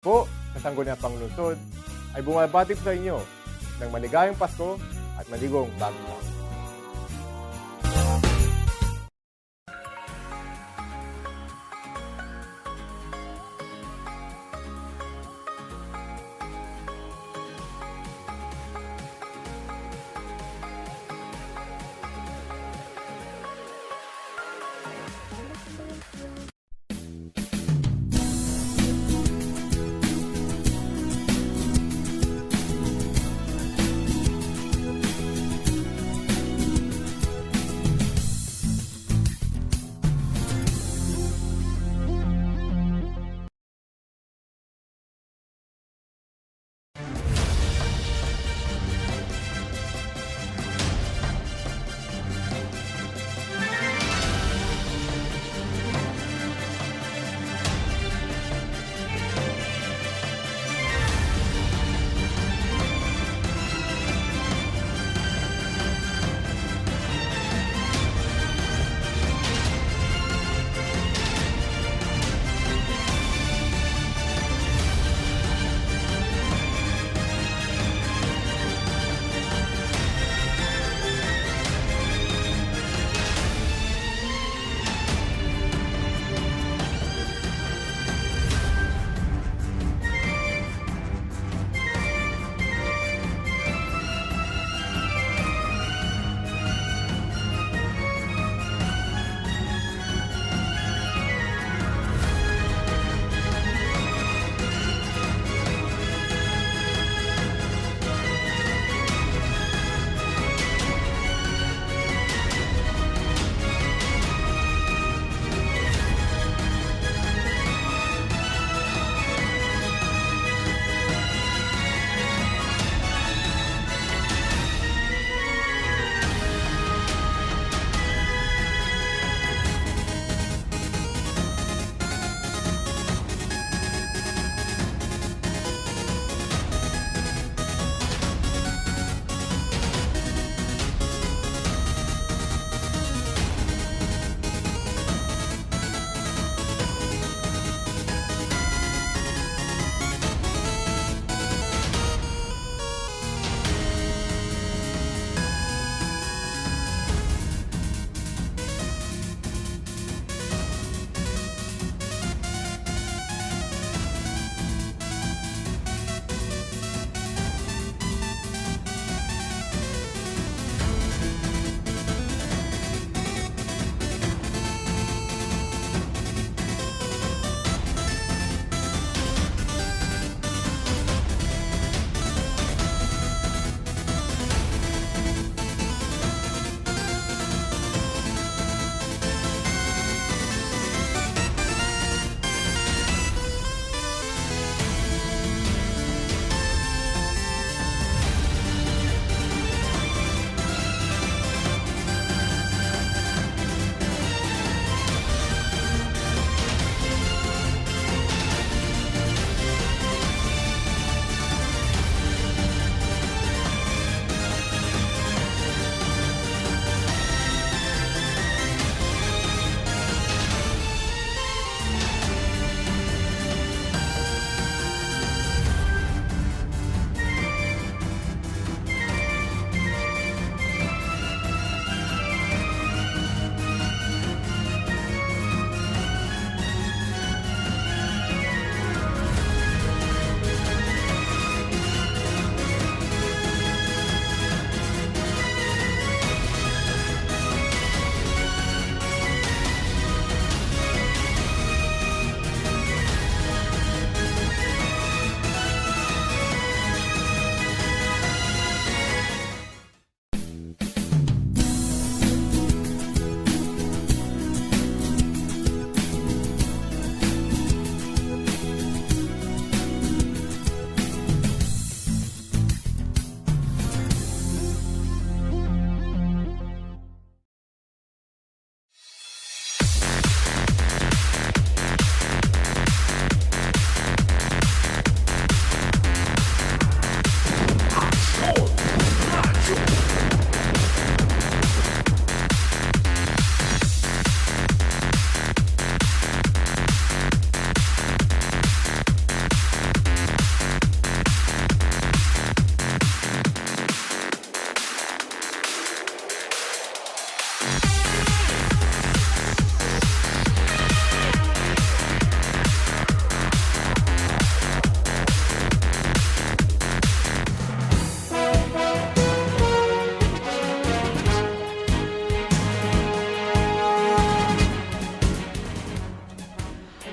po sa Sangguniang Panglungsod ay bumabati po sa inyo ng maligayang Pasko at maligong bagong taon.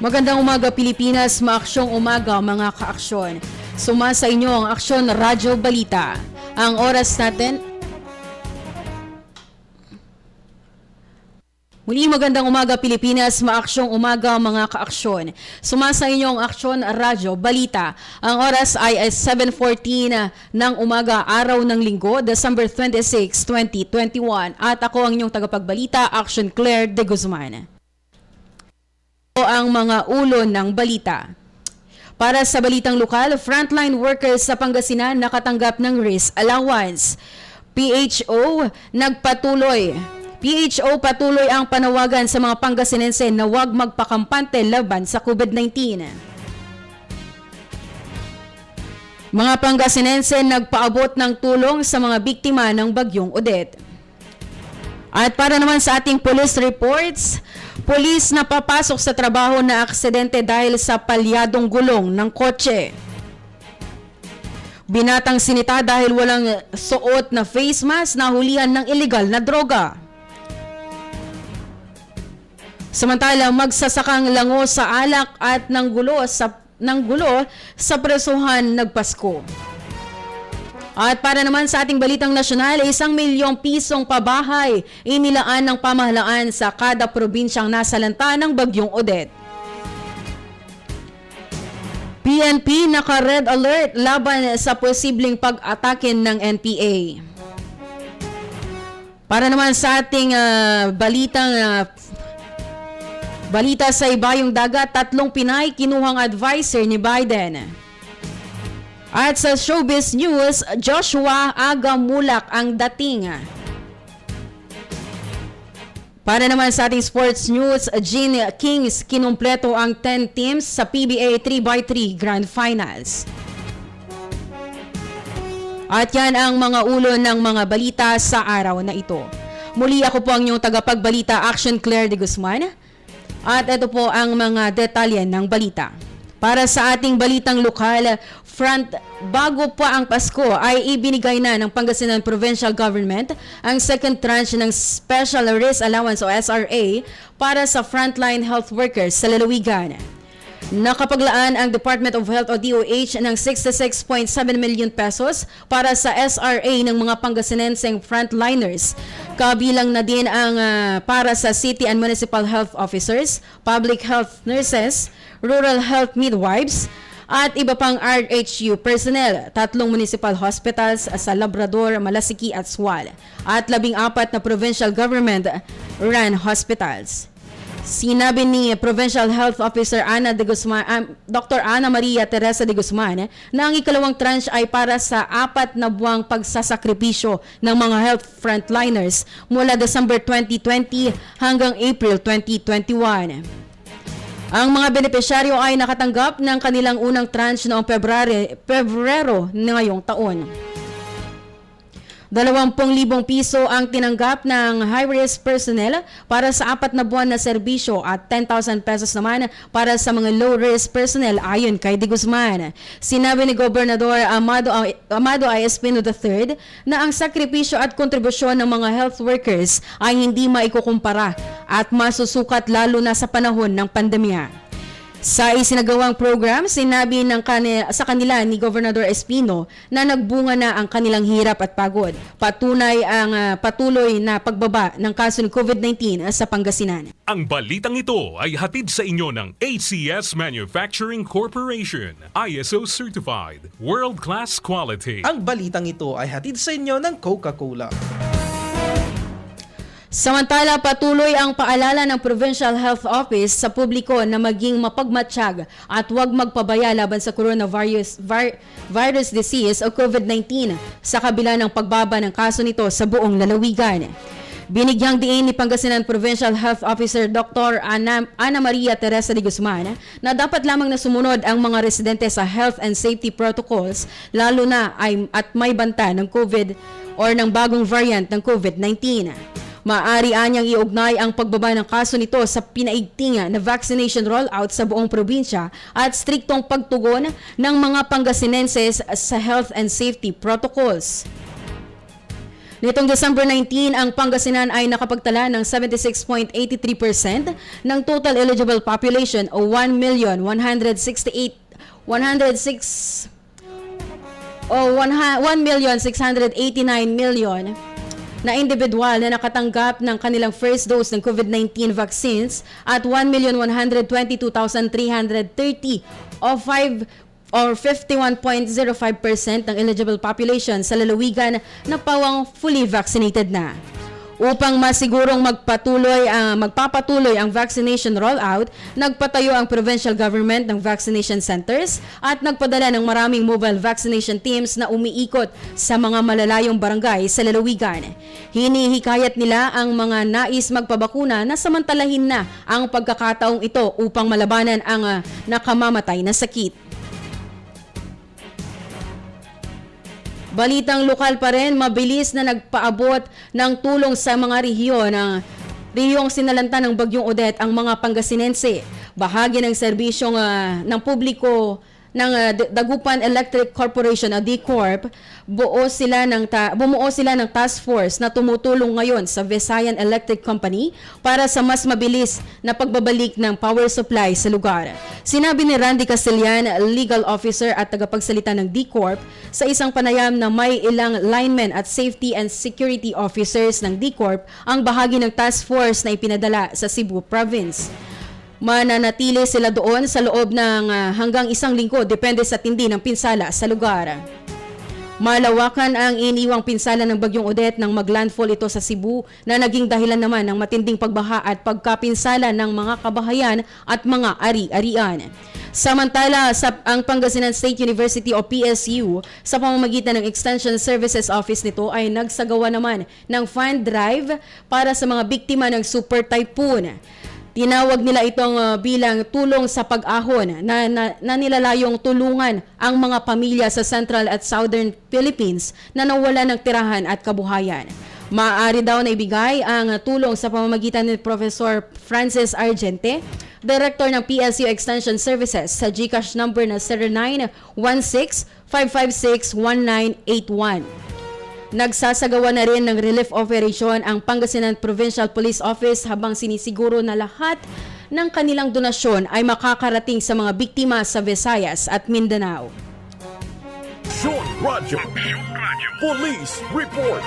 Magandang umaga Pilipinas, maaksyong umaga mga kaaksyon. Suma sa inyo ang Aksyon Radyo Balita. Ang oras natin... Muli magandang umaga Pilipinas, maaksyong umaga mga kaaksyon. Suma sa inyo ang Aksyon Radyo Balita. Ang oras ay 7:14 ng umaga, araw ng Linggo, December 26, 2021. At ako ang inyong tagapagbalita, Action Claire de Guzman. Ang mga ulo ng balita. Para sa balitang lokal, frontline workers sa Pangasinan nakatanggap ng risk allowance. PHO patuloy ang panawagan sa mga Pangasinense na huwag magpakampante laban sa COVID-19. Mga Pangasinense nagpaabot ng tulong sa mga biktima ng bagyong Odette. At para naman sa ating police reports, pulis na papasok sa trabaho na aksidente dahil sa palyadong gulong ng kotse. Binatang sinita dahil walang suot na face mask, nahulihan ng illegal na droga. Samantalang magsasakang lango sa alak at ng gulo sa presuhan nagpasko. At para naman sa ating balitang nasyonal, 1 milyong pisong pabahay inilaan ng pamahalaan sa kada probinsyang nasalanta ng bagyong Odette. PNP naka-red alert laban sa posibleng pag-atake ng NPA. Para naman sa ating balita sa ibayong dagat, 3 Pinay kinuhang advisor ni Biden. At sa showbiz news, Joshua Agamulak ang dating. Para naman sa ating sports news, Gene Kings kinumpleto ang 10 teams sa PBA 3x3 Grand Finals. At yan ang mga ulo ng mga balita sa araw na ito. Muli ako po ang inyong tagapagbalita, Action Claire de Guzman. At ito po ang mga detalye ng balita. Para sa ating balitang lokal, bago pa ang Pasko ay ibinigay na ng Pangasinan Provincial Government ang second tranche ng Special Risk Allowance o SRA para sa frontline health workers sa lalawigan. Nakapaglaan ang Department of Health o DOH ng 66.7 million pesos para sa SRA ng mga Pangasinenseng frontliners. Kabilang na din ang para sa city and municipal health officers, public health nurses, rural health midwives, at iba pang RHU personnel, 3 municipal hospitals sa Labrador, Malasiki at Sual, at 14 na provincial government-run hospitals. Sinabi ni Provincial Health Officer Dr. Ana Maria Teresa de Guzman na ang ikalawang tranche ay para sa 4 na buwang pagsasakripisyo ng mga health frontliners mula December 2020 hanggang April 2021. Ang mga benepisyaryo ay nakatanggap ng kanilang unang tranche noong Pebrero ngayong taon. 20,000 piso ang tinanggap ng high-risk personnel para sa 4 na buwan na serbisyo at 10,000 pesos naman para sa mga low-risk personnel ayon kay De Guzman. Sinabi ni Gobernador Amado I. Espino III na ang sakripisyo at kontribusyon ng mga health workers ay hindi maikukumpara at masusukat lalo na sa panahon ng pandemya. Sa isinagawang program, sinabi sa kanila ni Gobernador Espino na nagbunga na ang kanilang hirap at pagod. Patuloy na pagbaba ng kaso ng COVID-19 sa Pangasinan. Ang balitang ito ay hatid sa inyo ng ACS Manufacturing Corporation, ISO Certified, World-Class Quality. Ang balitang ito ay hatid sa inyo ng Coca-Cola. Samantala, patuloy ang paalala ng Provincial Health Office sa publiko na maging mapagmatsyag at huwag magpabaya laban sa coronavirus disease o COVID-19 sa kabila ng pagbaba ng kaso nito sa buong lalawigan. Binigyang diin ni Pangasinan Provincial Health Officer Dr. Ana Maria Teresa de Guzman na dapat lamang na sumunod ang mga residente sa health and safety protocols lalo na at may banta ng COVID or ng bagong variant ng COVID-19. Maaari anyang iugnay ang pagbaba ng kaso nito sa pinaigting na vaccination rollout sa buong probinsya at striktong pagtugon ng mga Pangasinenses sa health and safety protocols. Nitong December 19, ang Pangasinan ay nakapagtala ng 76.83% ng total eligible population o 1,689,000,000 na individual na nakatanggap ng kanilang first dose ng COVID-19 vaccines at 1,122,330 or 51.05% ng eligible population sa lalawigan na pawang fully vaccinated na. Upang masigurong magpapatuloy ang vaccination rollout, nagpatayo ang provincial government ng vaccination centers at nagpadala ng maraming mobile vaccination teams na umiikot sa mga malalayong barangay sa lalawigan. Hinihikayat nila ang mga nais magpabakuna na samantalahin na ang pagkakataong ito upang malabanan ang nakamamatay na sakit. Balitang lokal pa rin, mabilis na nagpaabot ng tulong sa mga rehiyong sinalanta ng Bagyong Odette ang mga Pangasinense. Bahagi ng serbisyong ng publiko ng Dagupan Electric Corporation o D-Corp, bumuo sila ng task force na tumutulong ngayon sa Visayan Electric Company para sa mas mabilis na pagbabalik ng power supply sa lugar. Sinabi ni Randy Castellan, legal officer at tagapagsalita ng D-Corp, sa isang panayam na may ilang linemen at safety and security officers ng D-Corp ang bahagi ng task force na ipinadala sa Cebu Province. Mananatili sila doon sa loob ng hanggang isang linggo depende sa tindi ng pinsala sa lugar. Malawakan ang iniwang pinsala ng Bagyong Odette nang maglandfall ito sa Cebu na naging dahilan naman ng matinding pagbaha at pagkapinsala ng mga kabahayan at mga ari-arian. Samantala, ang Pangasinan State University o PSU sa pamamagitan ng Extension Services Office nito ay nagsagawa naman ng fund drive para sa mga biktima ng Super Typhoon. Tinawag nila itong bilang tulong sa pag-ahon na nilalayong tulungan ang mga pamilya sa Central at Southern Philippines na nawala ng tirahan at kabuhayan. Maaari daw na ibigay ang tulong sa pamamagitan ni Professor Francis Argente, Director ng PSU Extension Services, sa GCash number na 0916-556-1981. Nagsasagawa na rin ng relief operation ang Pangasinan Provincial Police Office habang sinisiguro na lahat ng kanilang donasyon ay makakarating sa mga biktima sa Visayas at Mindanao. Short Radyo. Police Report.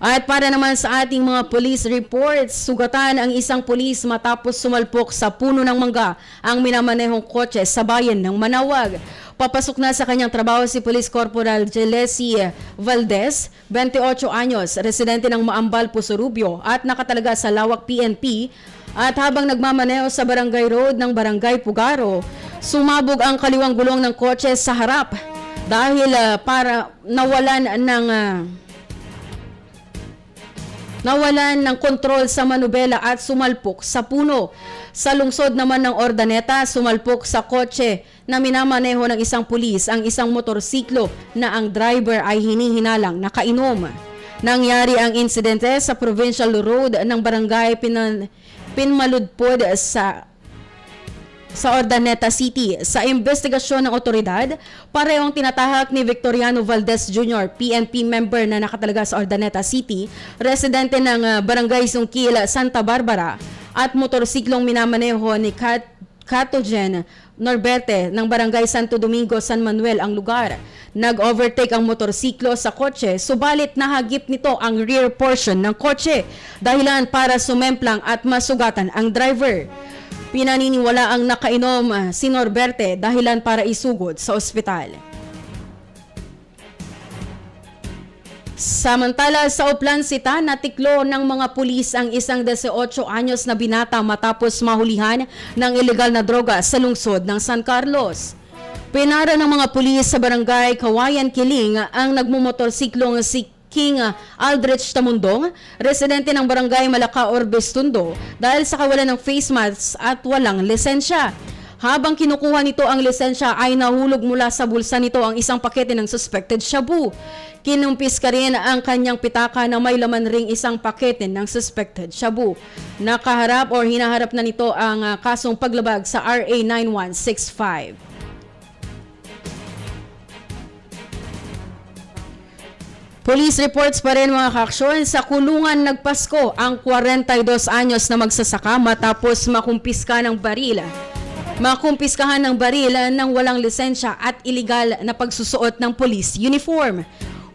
At para naman sa ating mga police reports, sugatan ang isang pulis matapos sumalpok sa puno ng mangga ang minamanehong kotse sa bayan ng Manawag. Papasok na sa kanyang trabaho si Police Corporal Jelesi Valdez, 28 anyos, residente ng Maambal, Pusurubio at nakatalaga sa Lawak PNP. At habang nagmamaneho sa Barangay Road ng Barangay Pugaro, sumabog ang kaliwang gulong ng kotse sa harap dahil nawalan ng kontrol sa manubela at sumalpok sa puno. Sa lungsod naman ng Ordaneta, sumalpok sa kotse na minamaneho ng isang pulis ang isang motorsiklo na ang driver ay hinihinalang nakainom. Nangyari ang insidente sa Provincial Road ng Barangay Pinmaludpod sa Ordaneta City. Sa investigasyon ng otoridad, parehong tinatahak ni Victoriano Valdez Jr., PNP member na nakatalaga sa Ordaneta City, residente ng Barangay Sungkil, Santa Barbara, at motorsiklong minamaneho ni Catogen Norberte ng Barangay Santo Domingo, San Manuel ang lugar. Nag-overtake ang motorsiklo sa kotse, subalit nahagip nito ang rear portion ng kotse, dahilan para sumemplang at masugatan ang driver. Pinaniniwala ang nakainom si Norberte dahilan para isugod sa ospital. Samantala sa Oplancita, natiklo ng mga pulis ang isang 18 anyos na binata matapos mahulihan ng ilegal na droga sa lungsod ng San Carlos. Pinara ng mga pulis sa barangay Kawayan Kiling ang nagmumotorsiklong si King Aldrich Tamundong, residente ng barangay Malacao, Orbestundo, dahil sa kawalan ng face mask at walang lisensya. Habang kinukuha nito ang lisensya ay nahulog mula sa bulsa nito ang isang pakete ng suspected shabu. Kinumpis ka rin ang kanyang pitaka na may laman ring isang pakete ng suspected shabu. Nakaharap o hinaharap na nito ang kasong paglabag sa RA 9165. Police reports pa rin mga kaaksyon, sa kulungan nagpasko ang 42 anyos na magsasaka matapos makumpiskahan ng baril ng walang lisensya at iligal na pagsusuot ng police uniform.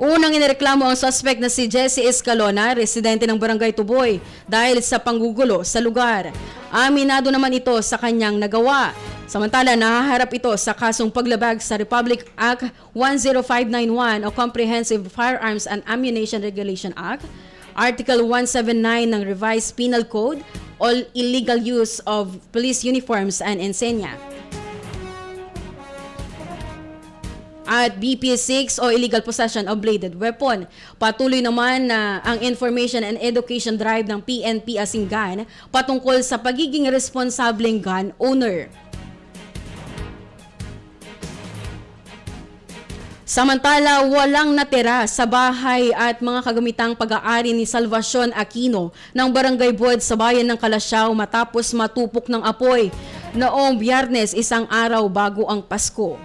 Unang inireklamo ang suspect na si Jesse Escalona, residente ng Barangay Tuboy, dahil sa panggugulo sa lugar. Aminado naman ito sa kanyang nagawa. Samantala, nahaharap ito sa kasong paglabag sa Republic Act 10591 o Comprehensive Firearms and Ammunition Regulation Act, Article 179 ng Revised Penal Code, all illegal use of police uniforms and insignia, at BP6 o illegal possession of bladed weapon. Patuloy naman na ang information and education drive ng PNP Asingan patungkol sa pagiging responsableng gun owner. Samantala, walang natira sa bahay at mga kagamitang pag-aari ni Salvacion Aquino ng Barangay Buod sa bayan ng Calasiao matapos matupok ng apoy noong Biyernes, isang araw bago ang Pasko.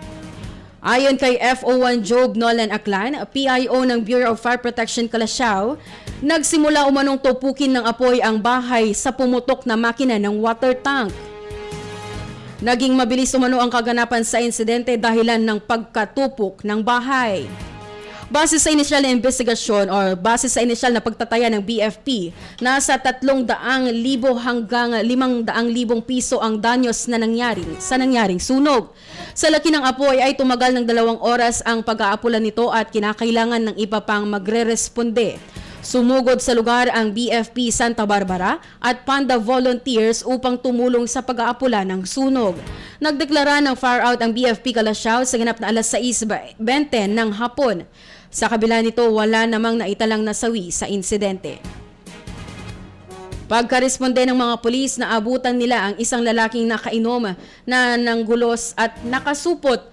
Ayon kay FO1 Job Nolan Aklan, PIO ng Bureau of Fire Protection Calasiao, nagsimula umanong tupukin ng apoy ang bahay sa pumutok na makina ng water tank. Naging mabilis umano ang kaganapan sa insidente dahilan ng pagkatupok ng bahay. Base sa inisyal na investigasyon o base sa inisyal na pagtataya ng BFP, nasa 300,000 hanggang 500,000 piso ang danyos na nangyaring sunog. Sa laki ng apoy ay tumagal ng 2 oras ang pag-aapulan nito at kinakailangan ng iba pang magre-responde. Sumugod sa lugar ang BFP Santa Barbara at Panda Volunteers upang tumulong sa pag-aapula ng sunog. Nagdeklara ng fire out ang BFP Calasiao sa ganap na alas 6:20 ng hapon. Sa kabila nito, wala namang naitalang nasawi sa insidente. Pagkaresponde ng mga pulis, naabutan nila ang isang lalaking nakainom na nanggulos at nakasuot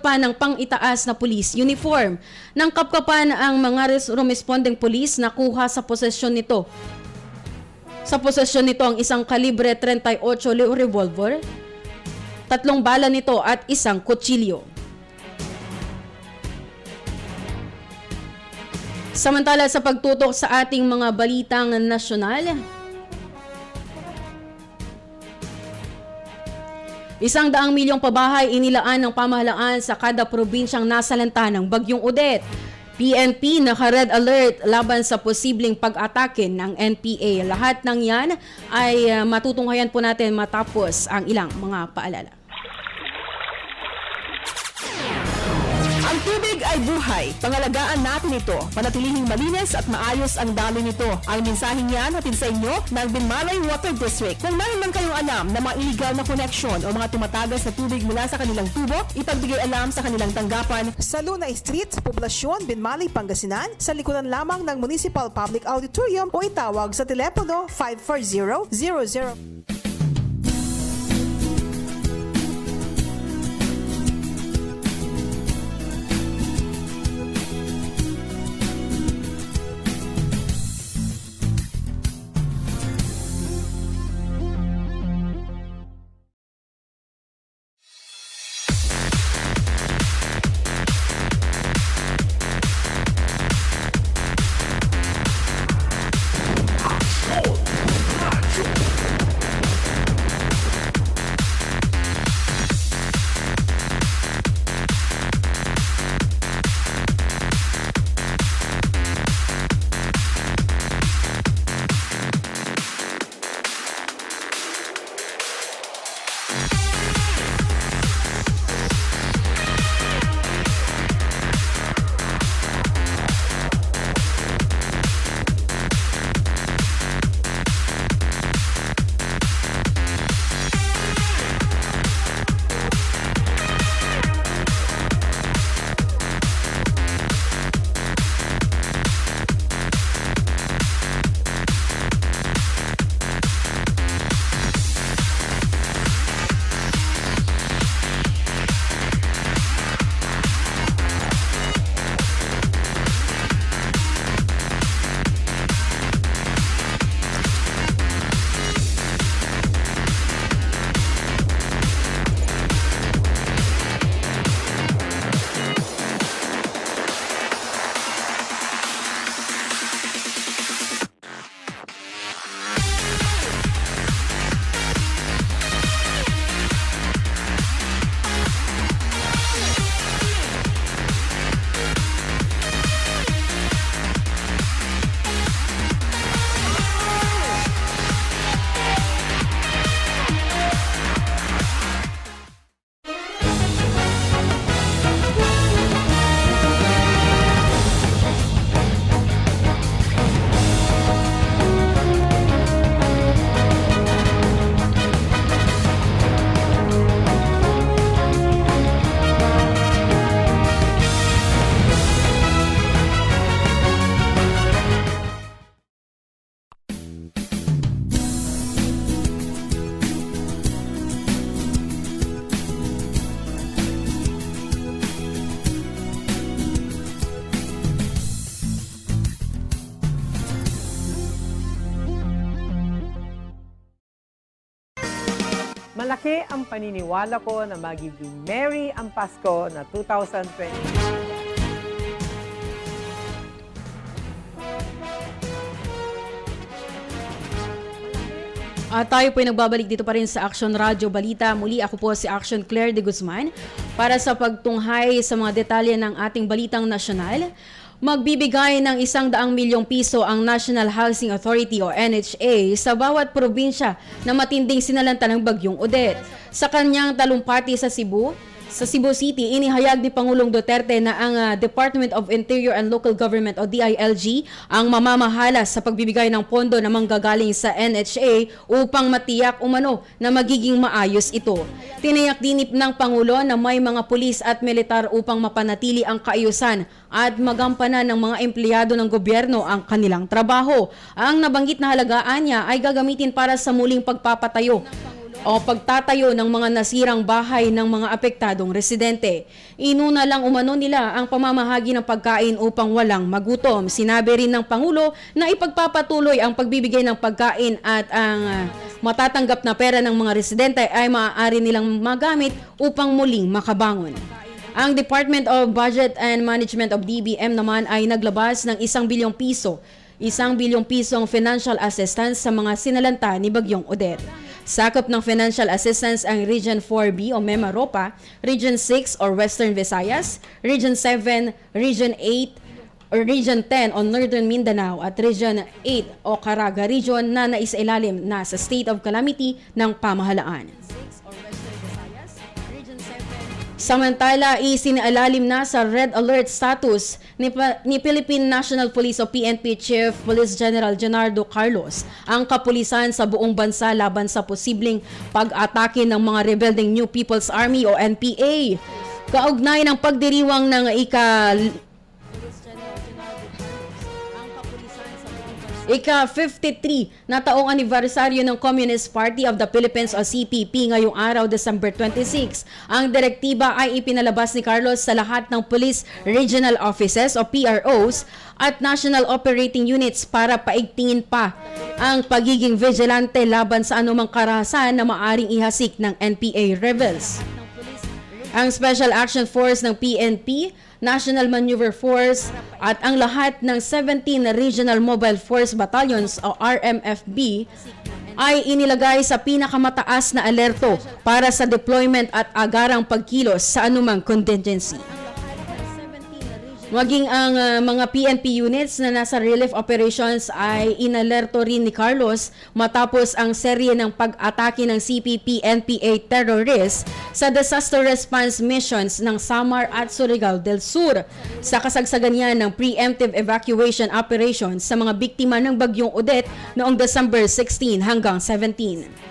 pa ng pang-itaas na police uniform. Nang kapkapan ang mga rumesponding police, nakuha sa posesyon nito ang isang kalibre 38 revolver, 3 bala nito at isang kutsilyo. Samantala, sa pagtutok sa ating mga balitang nasyonal, 100 milyong pabahay inilaan ng pamahalaan sa kada probinsyang nasalanta ng Bagyong Odette. PNP naka-red alert laban sa posibleng pag-atake ng NPA. Lahat ng yan ay matutunghayan po natin matapos ang ilang mga paalala. Ang tubig ay buhay. Pangalagaan natin ito. Panatilihing malinis at maayos ang daloy nito. Ang mensaheng yan hatid sa inyo ng Binmalay Water District. Kung meron man kayong alam na mga illegal na connection o mga tumatagas na tubig mula sa kanilang tubo, ipagbigay alam sa kanilang tanggapan. Sa Luna Street, Poblasyon, Binmalay, Pangasinan, sa likuran lamang ng Municipal Public Auditorium o itawag sa telepono 540-00. Malaki ang paniniwala ko na magiging merry ang Pasko na 2020. At tayo po ay nagbabalik dito pa rin sa Action Radio Balita. Muli ako po si Action Claire de Guzman para sa pagtunghay sa mga detalye ng ating balitang nasyonal. Magbibigay ng 100 milyong piso ang National Housing Authority o NHA sa bawat probinsya na matinding sinalanta ng bagyong Odette. Sa kanyang talumpati sa Cebu City, inihayag ni Pangulong Duterte na ang Department of Interior and Local Government o DILG ang mamamahala sa pagbibigay ng pondo na manggagaling sa NHA upang matiyak umano na magiging maayos ito. Tiniyak din ng Pangulo na may mga pulis at militar upang mapanatili ang kaayusan at magampanan ng mga empleyado ng gobyerno ang kanilang trabaho. Ang nabanggit na halagaan niya ay gagamitin para sa muling pagpapatayo o pagtatayo ng mga nasirang bahay ng mga apektadong residente. Inuna lang umano nila ang pamamahagi ng pagkain upang walang magutom. Sinabi rin ng Pangulo na ipagpapatuloy ang pagbibigay ng pagkain at ang matatanggap na pera ng mga residente ay maaari nilang magamit upang muling makabangon. Ang Department of Budget and Management of DBM naman ay naglabas ng 1 bilyong piso. 1 bilyong pisong financial assistance sa mga sinalanta ni Bagyong Odette. Sakop ng financial assistance ang Region 4B o Memaropa, Region 6 or Western Visayas, Region 7, Region 8 or Region 10 o Northern Mindanao at Region 8 o Caraga Region na naisailalim na sa state of calamity ng pamahalaan. Samantala, isinalalim na sa red alert status ni Philippine National Police o PNP Chief Police General Leonardo Carlos ang kapulisan sa buong bansa laban sa posibleng pag-atake ng mga rebelding New People's Army o NPA. Kaugnay ng pagdiriwang ng ika-53 na taong anibersaryo ng Communist Party of the Philippines o CPP ngayong araw, December 26. Ang direktiba ay ipinalabas ni Carlos sa lahat ng Police Regional Offices o PROs at National Operating Units para paigtingin pa ang pagiging vigilante laban sa anumang karahasan na maaring ihasik ng NPA rebels. Ang Special Action Force ng PNP, National Maneuver Force at ang lahat ng 17 Regional Mobile Force Battalions o RMFB ay inilagay sa pinakamataas na alerto para sa deployment at agarang pagkilos sa anumang contingency. Maging ang mga PNP units na nasa relief operations ay inalerto rin ni Carlos matapos ang serye ng pag-atake ng CPP-NPA terrorists sa disaster response missions ng Samar at Surigao del Sur. Sa kasagsagan niya ng preemptive evacuation operations sa mga biktima ng Bagyong Odette noong December 16 hanggang 17.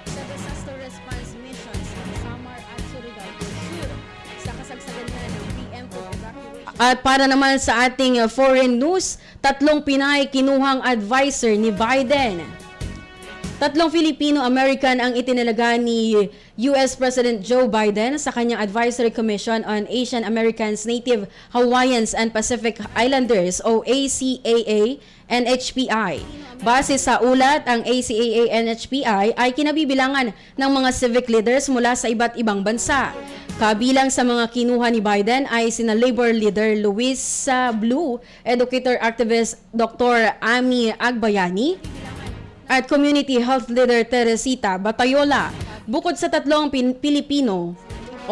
At para naman sa ating foreign news, 3 Pinay kinuhang advisor ni Biden. 3 Filipino-American ang itinalaga ni US President Joe Biden sa kanyang Advisory Commission on Asian Americans, Native Hawaiians and Pacific Islanders o ACAA-NHPI. Base sa ulat, ang ACAA-NHPI ay kinabibilangan ng mga civic leaders mula sa iba't ibang bansa. Kabilang sa mga kinuha ni Biden ay sina labor leader Luis Blue, educator activist Dr. Ami Agbayani, at community health leader Teresita Batayola. Bukod sa 3 Pilipina, 20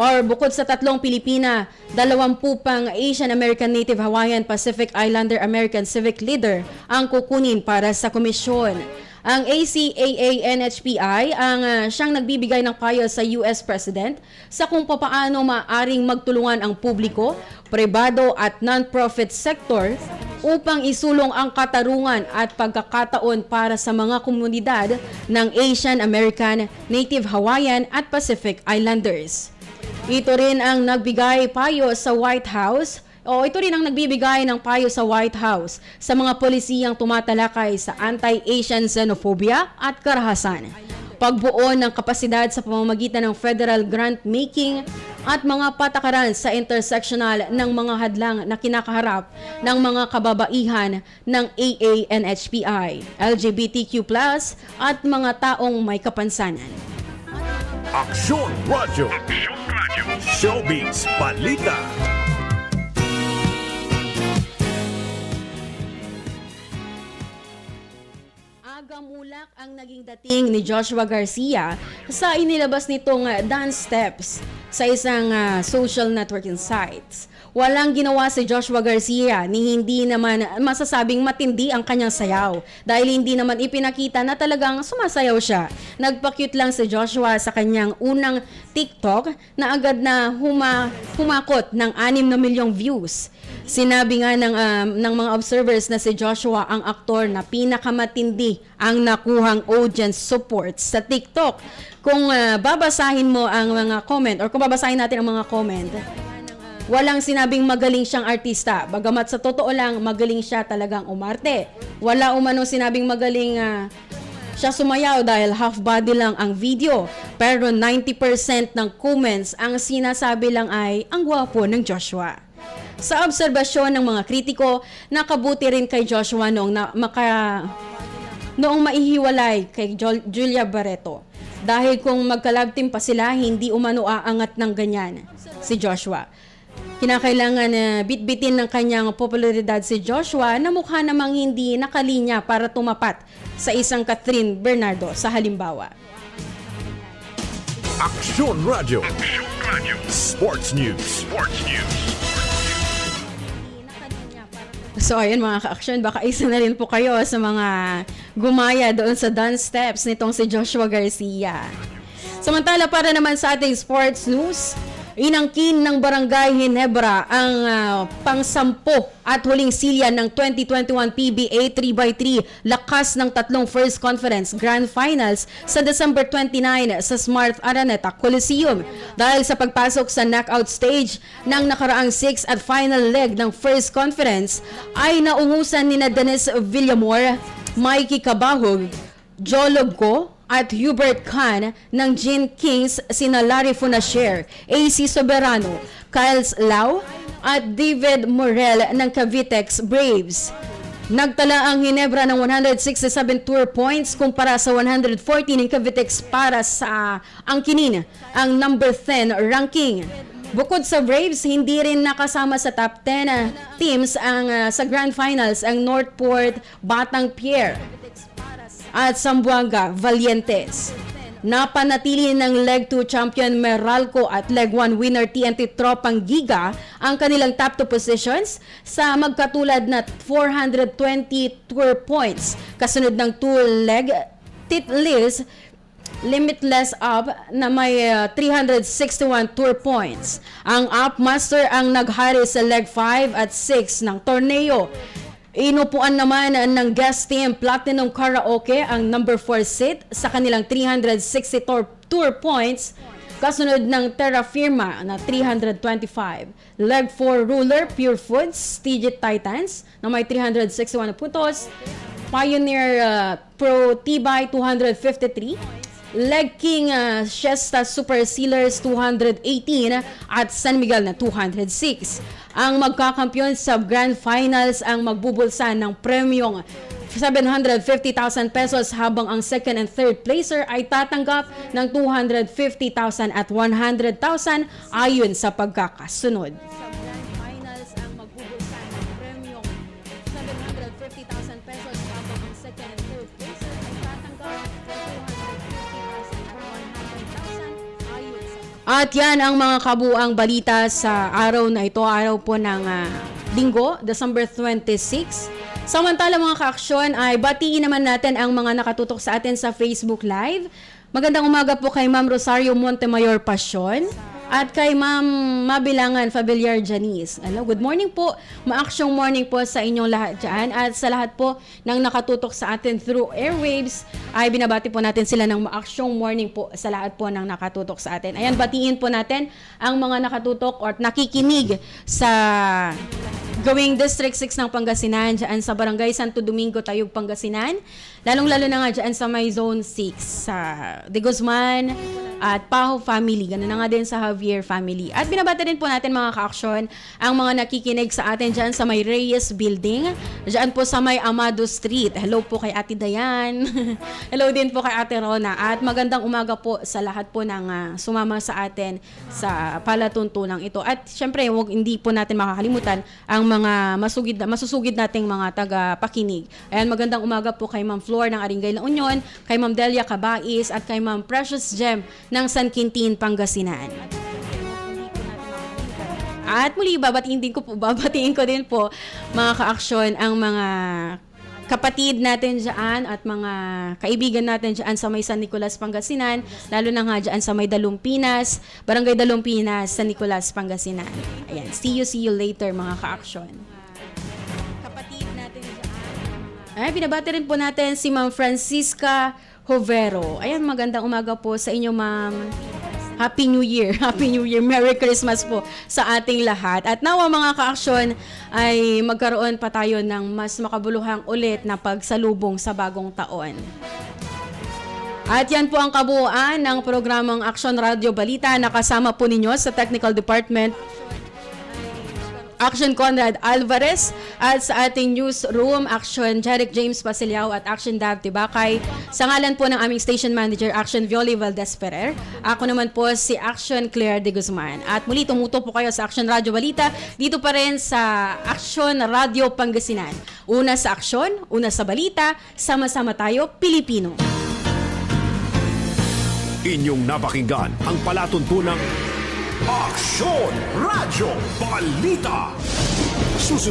pang Asian American Native Hawaiian Pacific Islander American civic leader ang kukunin para sa komisyon. Ang ACAA-NHPI ang siyang nagbibigay ng payo sa US President sa kung papaano maaring magtulungan ang publiko, pribado at non-profit sector upang isulong ang katarungan at pagkakataon para sa mga komunidad ng Asian American, Native Hawaiian at Pacific Islanders. Ito rin ang nagbigay payo sa White House ito rin ang nagbibigay ng payo sa White House sa mga polisiyang tumatalakay sa anti-Asian xenophobia at karahasan. Pagbuo ng kapasidad sa pamamagitan ng federal grant making at mga patakaran sa intersectional ng mga hadlang na kinakaharap ng mga kababaihan ng AANHPI, LGBTQ+, at mga taong may kapansanan. Aksyon Radyo. Showbiz Balita. Agamulak ang naging dating ni Joshua Garcia sa inilabas nitong dance steps sa isang social networking sites. Walang ginawa si Joshua Garcia ni hindi naman masasabing matindi ang kanyang sayaw dahil hindi naman ipinakita na talagang sumasayaw siya. Nagpa-cute lang si Joshua sa kanyang unang TikTok na agad na humakot ng 6 na milyong views. Sinabi nga ng mga observers na si Joshua ang aktor na pinakamatindi ang nakuhang audience support sa TikTok. Kung babasahin mo ang mga comment or kung babasahin natin ang mga comment, walang sinabing magaling siyang artista. Bagamat sa totoo lang, magaling siya talagang umarte. Wala umanong sinabing magaling siya sumayaw dahil half body lang ang video. Pero 90% ng comments ang sinasabi lang ay ang gwapo ng Joshua. Sa obserbasyon ng mga kritiko, nakabuti rin kay Joshua noong maihiwalay kay Julia Barreto. Dahil kung magka-love team pa sila, hindi umano aangat ng ganyan si Joshua. Kinakailangan na bitbitin ng kanyang popularidad si Joshua na mukha namang hindi nakalinya para tumapat sa isang Catherine Bernardo sa halimbawa. Aksyon Radyo. Sports News. So ayun mga ka-aksyon, baka isa na rin po kayo sa mga gumaya doon sa dance steps nitong si Joshua Garcia. Samantala para naman sa ating sports news, inangkin ng Barangay Ginebra ang pang-10 at huling silya ng 2021 PBA 3x3 lakas ng tatlong first conference grand finals sa December 29 sa Smart Araneta Coliseum. Dahil sa pagpasok sa knockout stage ng nakaraang 6 at final leg ng first conference ay naungusan ni Dennis Villamor, Mikey Cabahog, Jolob Ko at Hubert Khan ng Gin Kings sina Larry Funasher, AC Soberano, Kyles Lau at David Morel ng Cavitex Braves. Nagtala ang Ginebra ng 167 tour points kumpara sa 114 ng Cavitex para sa angkinin ang number 10 ranking. Bukod sa Braves, hindi rin nakasama sa top 10 teams sa Grand Finals ang Northport Batang Pier at Zamboanga Valientes. Napanatili ng Leg 2 champion Meralco at Leg 1 winner TNT Tropang Giga ang kanilang top 2 positions sa magkatulad na 420 tour points. Kasunod ng tour leg Titlis Limitless Up na may 361 tour points. Ang Upmaster ang naghari sa Leg 5 at 6 ng torneo. Inupuan naman ng guest team Platinum Karaoke ang number 4 seat sa kanilang 360 tour points. Kasunod ng Terra Firma na 325. Leg 4 ruler Pure Foods Digit Titans na may 361 puntos. Pioneer Pro Tibay 253. Leg King Shesta Super Sealers 218 at San Miguel na 206. Ang magkakampiyon sa Grand Finals ang magbubulsa ng premyong 750,000 pesos habang ang second and third placer ay tatanggap ng 250,000 at 100,000 ayon sa pagkakasunod. Sa Grand Finals ang magbubulsa ng premyong 750,000 pesos habang ang second and third placer ay tatanggap ng 250,000 at 100,000 ayon sa. At yan ang mga kabuang balita sa araw na ito, araw po ng Linggo, December 26. Samantala mga ka-aksyon ay batiin naman natin ang mga nakatutok sa atin sa Facebook Live. Magandang umaga po kay Ma'am Rosario Montemayor Pasyon at kay Ma'am Mabilangan Familiar Janice. Hello, good morning po. Ma-aksyong morning po sa inyong lahat dyan. At sa lahat po ng nakatutok sa atin through airwaves, ay binabati po natin sila ng ma-aksyong morning po sa lahat po ng nakatutok sa atin. Ayan, batiin po natin ang mga nakatutok or nakikinig sa Gawing District 6 ng Pangasinan, dyan sa Barangay Santo Domingo, Tayug, Pangasinan. Lalong-lalo na nga dyan sa may Zone 6, sa De Guzman, at Paho family. Ganun na nga din sa Javier family. At binabati rin po natin mga ka-aksyon ang mga nakikinig sa atin dyan sa may Reyes Building. Dyan po sa may Amado Street. Hello po kay Ate Dayan. Hello din po kay Ate Rona. At magandang umaga po sa lahat po ng sumama sa atin sa palatuntunang ito. At syempre, hindi po natin makakalimutan ang mga masusugid nating mga taga-pakinig. Ayan, magandang umaga po kay Ma'am Flor ng Aringay La Union, kay Ma'am Delia Cabais, at kay Ma'am Precious Gem ng San Quintin, Pangasinan. At muli, babatiin ko din po mga ka-aksyon ang mga kapatid natin dyan at mga kaibigan natin dyan sa may San Nicolas, Pangasinan, lalo na nga dyan sa may Dalumpinas, Barangay Dalumpinas, San Nicolas, Pangasinan. Ayan, see you later mga ka-aksyon. Kapatid natin dyan. Ay, binabati rin po natin si Ma'am Francisca Hovero. Ayan, magandang umaga po sa inyo, Ma'am. Happy New Year. Happy New Year. Merry Christmas po sa ating lahat. At nawa mga ka-aksyon ay magkaroon pa tayo ng mas makabuluhang ulit na pagsalubong sa bagong taon. At yan po ang kabuuan ng programang Action Radio Balita. Nakasama po ninyo sa Technical Department Action Conrad Alvarez, at sa ating newsroom, Action Jeric James Pasilyao at Action Dav Tibakay. Sa ngalan po ng aming station manager, Action Violi Valdez Ferrer. Ako naman po si Action Claire de Guzman. At muli, tumuto po kayo sa Action Radio Balita, dito pa rin sa Action Radio Pangasinan. Una sa aksyon, una sa balita, sama-sama tayo, Pilipino. Inyong napakinggan ang palatuntunang Aksyon Radio Balita.